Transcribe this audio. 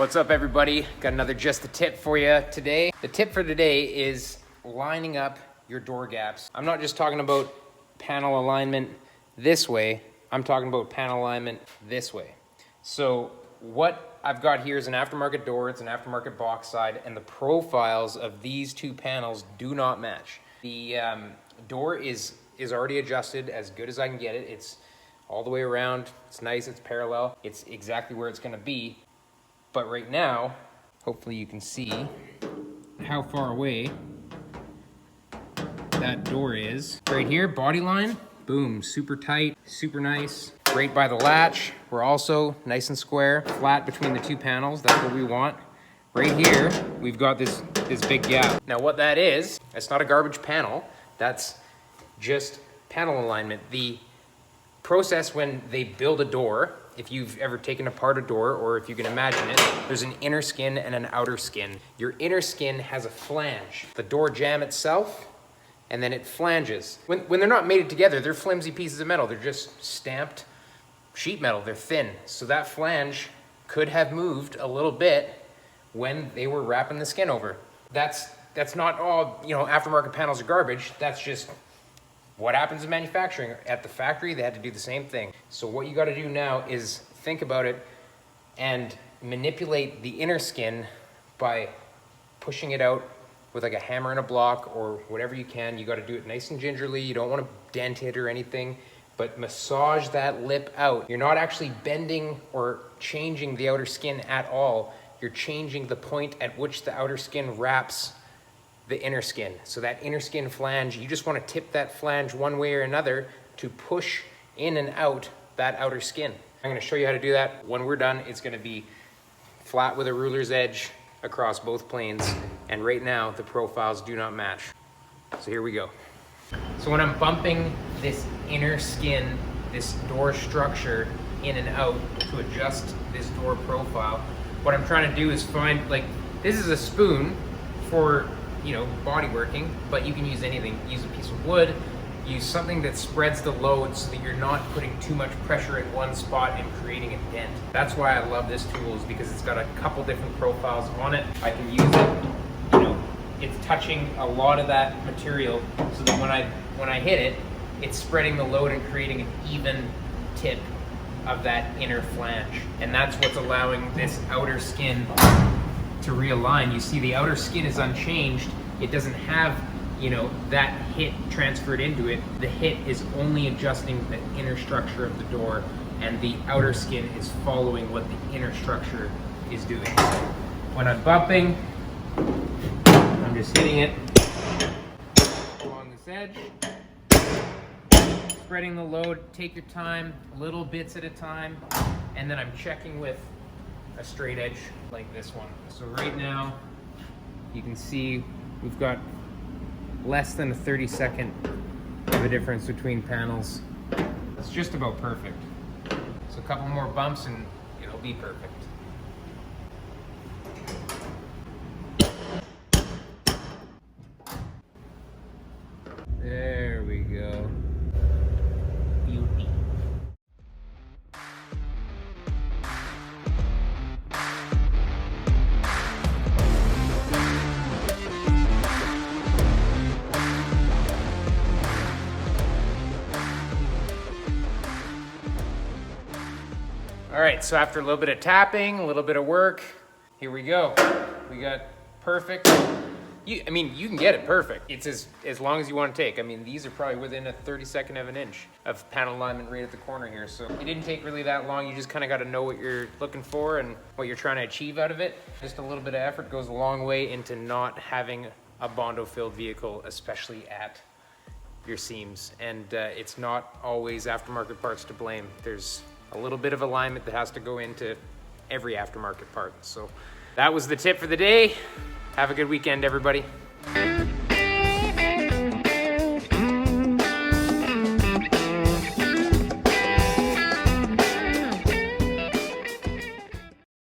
What's up, everybody? Got another Just a Tip for you today. The tip for today is lining up your door gaps. I'm not just talking about panel alignment this way, I'm talking about panel alignment this way. So what I've got here is an aftermarket door, it's an aftermarket box side, and the profiles of these two panels do not match. The door is already adjusted as good as I can get it. It's all the way around, it's nice, it's parallel, it's exactly where it's gonna be. But right now, hopefully you can see how far away that door is. Right here, body line, boom, super tight, super nice. Right by the latch, we're also nice and square, flat between the two panels, that's what we want. Right here, we've got this big gap. Now what that is, it's not a garbage panel, that's just panel alignment. The process when they build a door, if you've ever taken apart a door, or if you can imagine it, there's an inner skin and an outer skin. Your inner skin has a flange. The door jamb itself, and then it flanges. When they're not mated together, they're flimsy pieces of metal. They're just stamped sheet metal, they're thin. So that flange could have moved a little bit when they were wrapping the skin over. That's not all, aftermarket panels are garbage. That's just what happens in manufacturing. At the factory, they had to do the same thing. So what you gotta do now is think about it and manipulate the inner skin by pushing it out with like a hammer and a block or whatever you can. You gotta do it nice and gingerly. You don't wanna dent it or anything, but massage that lip out. You're not actually bending or changing the outer skin at all. You're changing the point at which the outer skin wraps the inner skin. So that inner skin flange, you just want to tip that flange one way or another to push in and out that outer skin. I'm going to show you how to do that. When we're done, it's going to be flat with a ruler's edge across both planes. And right now, the profiles do not match. So here we go. So when I'm bumping this inner skin, this door structure in and out to adjust this door profile, what I'm trying to do is find, this is a spoon for body working, but you can use anything. Use a piece of wood, use something that spreads the load so that you're not putting too much pressure in one spot and creating a dent. That's why I love this tool, is because it's got a couple different profiles on it. I can use it, it's touching a lot of that material so that when I hit it, it's spreading the load and creating an even tip of that inner flange. And that's what's allowing this outer skin to realign. You see the outer skin is unchanged. It doesn't have, that hit transferred into it. The hit is only adjusting the inner structure of the door, and the outer skin is following what the inner structure is doing. So when I'm bumping, I'm just hitting it along this edge, spreading the load. Take your time, little bits at a time, and then I'm checking with a straight edge like this one. So right now, you can see we've got less than a 30-second of a difference between panels. It's just about perfect. So a couple more bumps and it'll be perfect. There we go. Beauty. All right, so after a little bit of tapping, a little bit of work, here we go. We got perfect. You can get it perfect. It's as long as you want to take. These are probably within a 32nd of an inch of panel alignment right at the corner here. So it didn't take really that long. You just kind of got to know what you're looking for and what you're trying to achieve out of it. Just a little bit of effort goes a long way into not having a Bondo-filled vehicle, especially at your seams. And it's not always aftermarket parts to blame. There's a little bit of alignment that has to go into every aftermarket part. So that was the tip for the day. Have a good weekend, everybody.